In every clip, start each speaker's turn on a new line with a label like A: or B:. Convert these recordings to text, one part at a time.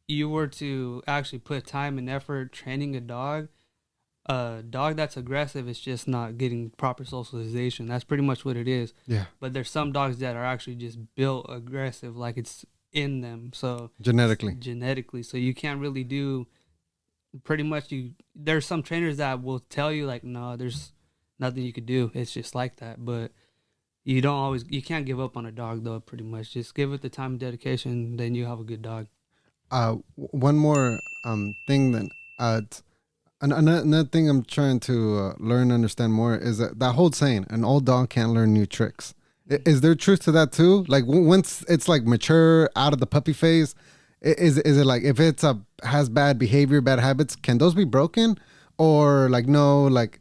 A: you were to actually put time and effort training a dog that's aggressive is just not getting proper socialization. That's pretty much what it is.
B: Yeah.
A: But there's some dogs that are actually just built aggressive, like it's in them. So
B: Genetically.
A: so you can't really do pretty much there's some trainers that will tell you like, no, there's nothing you could do. It's just like that. But you can't give up on a dog though, pretty much. Just give it the time and dedication, then you have a good dog.
B: One more thing then. Another thing I'm trying to learn and understand more is that whole saying, an old dog can't learn new tricks. Is there truth to that too? Like once it's like mature out of the puppy phase, is it like if it's has bad behavior, bad habits, can those be broken? Or like no, like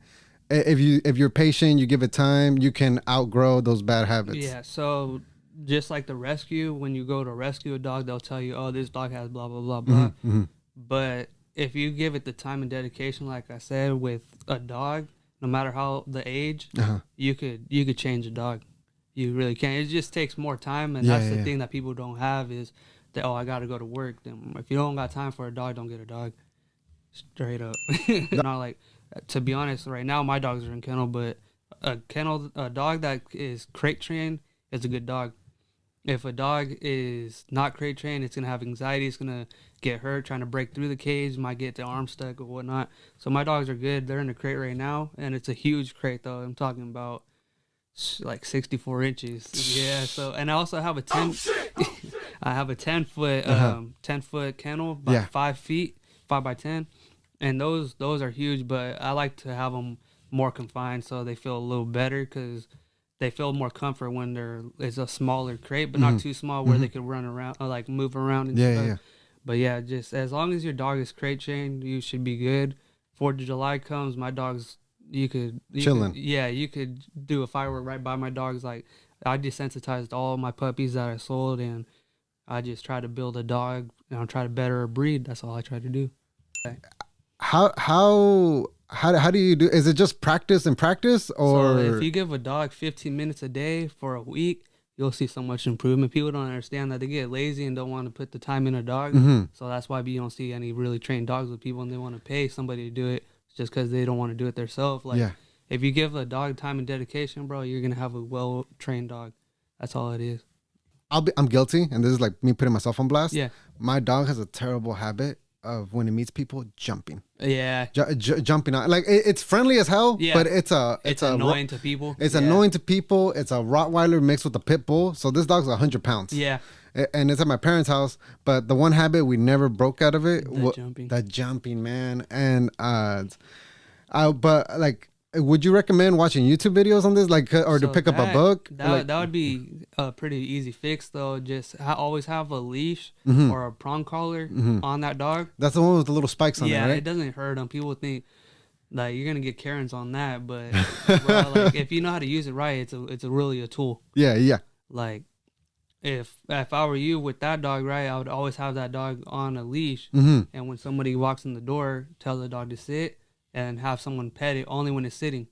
B: if you're patient, you give it time, you can outgrow those bad habits.
A: Yeah, so just like the rescue, when you go to rescue a dog, they'll tell you, oh, this dog has blah, blah, blah, blah.
B: Mm-hmm.
A: But if you give it the time and dedication, like I said, with a dog, no matter how the age, you could change a dog. You really can. It just takes more time, and that's the thing that people don't have is that, oh, I got to go to work. Then if you don't got time for a dog, don't get a dog. Straight up. Not like, to be honest, right now my dogs are in kennel, but a dog that is crate trained is a good dog. If a dog is not crate trained, it's gonna have anxiety. It's gonna get hurt trying to break through the cage. Might get the arm stuck or whatnot. So my dogs are good. They're in the crate right now, and it's a huge crate though. I'm talking about like 64 inches. Yeah. So, and I also have a 10. I have a 10-foot 10-foot kennel by 5 feet, 5 by 10, and those are huge. But I like to have them more confined so they feel a little better because they feel more comfort when it's a smaller crate, but not too small where they could run around or like move around and stuff. Yeah. But yeah, just as long as your dog is crate trained, you should be good. 4th of July comes, my dogs, you could do a firework right by my dogs. Like I desensitized all my puppies that I sold, and I just try to build a dog and I try to better a breed. That's all I try to do.
B: How do you do? Is it just practice and practice, or
A: so if you give a dog 15 minutes a day for a week, you'll see so much improvement. People don't understand that. They get lazy and don't want to put the time in a dog. So that's why you don't see any really trained dogs with people, and they want to pay somebody to do it just because they don't want to do it themselves. Like if you give a dog time and dedication, bro, you're gonna have a well trained dog. That's all it is.
B: I'm guilty, and this is like me putting myself on blast.
A: Yeah,
B: my dog has a terrible habit of when it meets people jumping.
A: Yeah,
B: jumping on, like it's friendly as hell. Yeah, but it's
A: annoying to people.
B: It's annoying to people. It's a Rottweiler mixed with a pit bull. So this dog's 100 pounds.
A: Yeah,
B: and it's at my parents' house. But the one habit we never broke out of it,
A: the
B: jumping, man. And but like, would you recommend watching YouTube videos on this, like, or to pick up a book?
A: That would be a pretty easy fix, though. Just always have a leash or a prong collar on that dog.
B: That's the one with the little spikes on it, right?
A: Yeah, it doesn't hurt them. People think like you're gonna get Karens on that, but bro, like if you know how to use it right, it's really a tool.
B: Yeah.
A: Like if I were you with that dog, right, I would always have that dog on a leash,
B: and
A: when somebody walks in the door, tell the dog to sit. And have someone pet it only when it's sitting.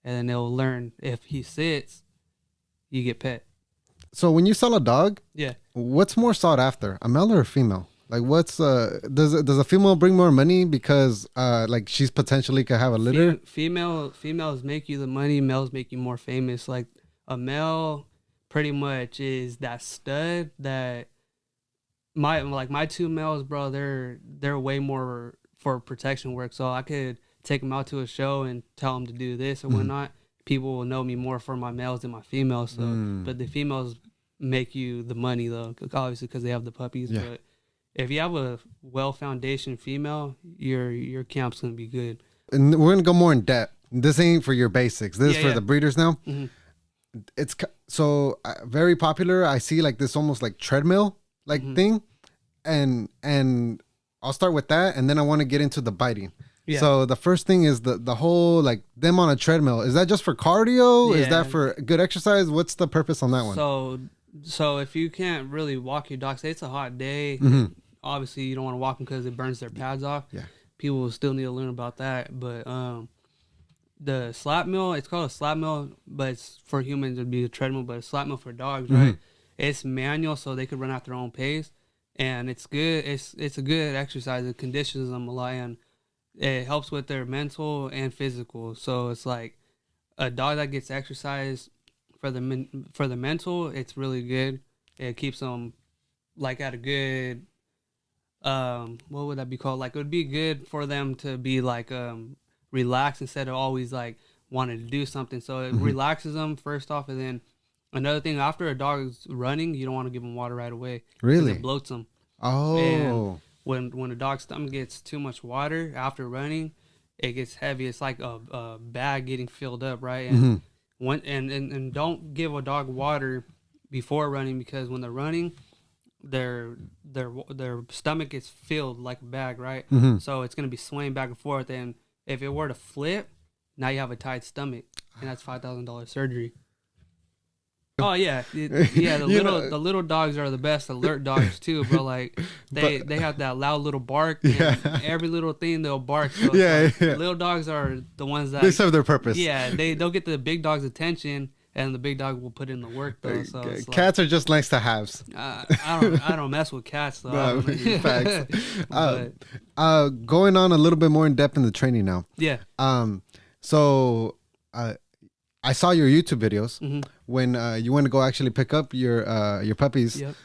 A: And then they'll learn if he sits, you get pet.
B: So when you sell a dog, what's more sought after, a male or a female? Like what's does a female bring more money because like she's potentially could have a litter?
A: Females make you the money, males make you more famous. Like a male pretty much is that stud that my 2 males, bro, they're way more for protection work, so I could take them out to a show and tell them to do this or whatnot. People will know me more for my males than my females. So, but the females make you the money though, obviously because they have the puppies. Yeah. But if you have a well foundation female, your camp's gonna be good.
B: And we're gonna go more in depth. This ain't for your basics. This is for the breeders now. It's so very popular. I see like this almost like treadmill thing, and I'll start with that, and then I want to get into the biting. Yeah. So the first thing is the whole like them on a treadmill. Is that just for cardio? Yeah. Is that for good exercise? What's the purpose on that one?
A: So if you can't really walk your dog, say it's a hot day, obviously you don't want to walk them because it burns their pads off. Yeah. People will still need to learn about that. But the slap mill, it's called a slap mill, but it's for humans it'd be a treadmill, but a slap mill for dogs, right? It's manual, so they could run at their own pace. and it's good. It's a good exercise. It conditions them a lot, and it helps with their mental and physical. So it's like a dog that gets exercise for the mental. It's really good. It keeps them like at a good what would that be called? Like it would be good for them to be like relaxed instead of always like wanting to do something. So it relaxes them first off, and then another thing, after a dog is running, you don't want to give them water right away.
B: Really?
A: It bloats them.
B: Oh.
A: And when a dog's stomach gets too much water after running, it gets heavy. It's like a bag getting filled up, right? And and don't give a dog water before running, because when they're running, their stomach gets filled like a bag, right? So it's gonna be swaying back and forth, and if it were to flip, now you have a tight stomach, and that's $5,000 surgery. Oh yeah, yeah. The little dogs are the best alert dogs too, bro. Like they have that loud little bark. And every little thing they'll bark. So little dogs are the ones that
B: they serve their purpose.
A: Yeah, they'll get the big dog's attention, and the big dog will put in the work though. So
B: cats are just nice to haves.
A: I don't mess with cats though.
B: No, facts. Going on a little bit more in depth in the training now.
A: Yeah.
B: So I saw your YouTube videos when you went to go actually pick up your puppies.
A: Yep.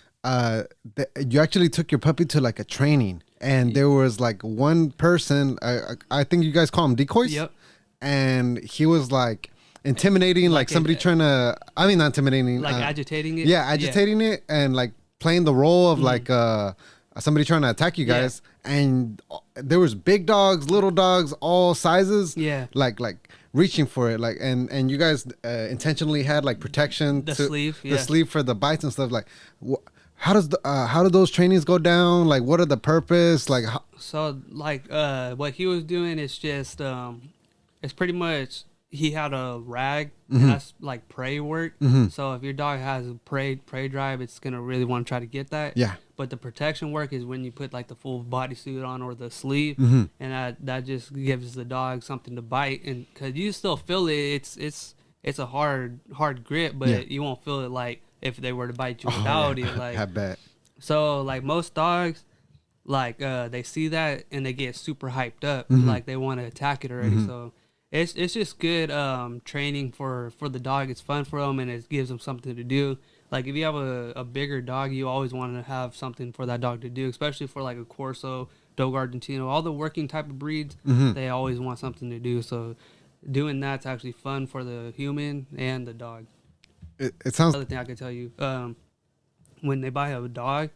B: You actually took your puppy to like a training, and there was like one person. I think you guys call them decoys.
A: Yep.
B: And he was like intimidating, like somebody trying to. I mean, not intimidating.
A: Like agitating it.
B: Yeah, agitating it, and like playing the role of like somebody trying to attack you guys. And there was big dogs, little dogs, all sizes.
A: Yeah.
B: Like reaching for it, like and you guys intentionally had like protection,
A: the sleeve
B: for the bites and stuff. Like how do those trainings go down? Like what are the purpose? Like
A: so like what he was doing is just it's pretty much, he had a rag, and that's like prey work. So if your dog has a prey drive, it's gonna really want to try to get that.
B: Yeah.
A: But the protection work is when you put like the full bodysuit on or the sleeve, and that just gives the dog something to bite, and because you still feel it, it's a hard grip, but you won't feel it like if they were to bite you without it. Like
B: I bet.
A: So like most dogs, like they see that and they get super hyped up, like they want to attack it already. So it's just good training for the dog. It's fun for them, and it gives them something to do. Like if you have a bigger dog, you always want to have something for that dog to do, especially for like a Corso, Dogo Argentino, all the working type of breeds. They always want something to do. So doing that's actually fun for the human and the dog.
B: It sounds.
A: Another thing I could tell you, when they buy a dog,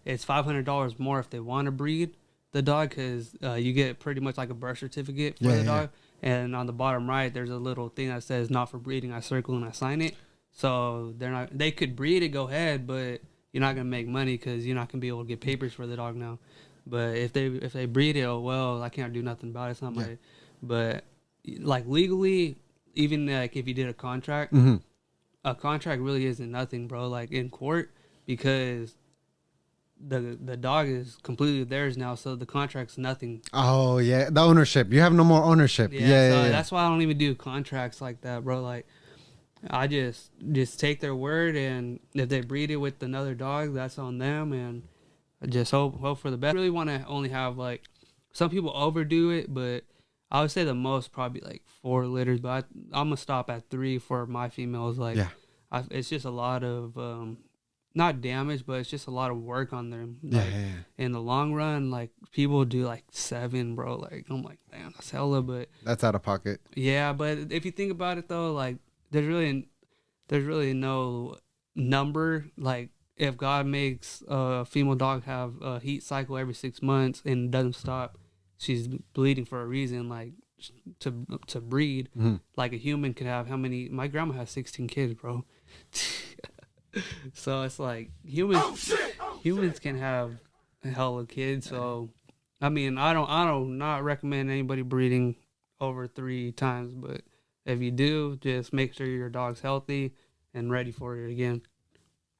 A: it's $500 more if they want to breed the dog, because you get pretty much like a birth certificate for the dog. And on the bottom right, there's a little thing that says "not for breeding." I circle and I sign it. So they could breed it, go ahead, but you're not gonna make money because you're not gonna be able to get papers for the dog now. But if they breed it, oh well, I can't do nothing about it. It's not my. But like legally, even like if you did a contract, a contract really isn't nothing, bro. Like in court, because the dog is completely theirs now, so the contract's nothing.
B: Oh yeah, the ownership. You have no more ownership. Yeah.
A: That's why I don't even do contracts like that, bro. Like I just take their word, and if they breed it with another dog, that's on them, and I just hope for the best. I really want to only have like, some people overdo it, but I would say the most probably like 4 litters, but I'm gonna stop at 3 for my females. Like it's just a lot of not damage, but it's just a lot of work on them. Like, in the long run, like people do like 7, bro. Like I'm like, damn, that's hella, but
B: that's out of pocket.
A: Yeah, but if you think about it though, like there's really no number. Like if God makes a female dog have a heat cycle every 6 months and doesn't stop, she's bleeding for a reason. Like to breed, like a human could have how many? My grandma has 16 kids, bro. So it's like humans can have a hell of kids. So I mean, I don't not recommend anybody breeding over 3 times, but if you do, just make sure your dog's healthy and ready for it again.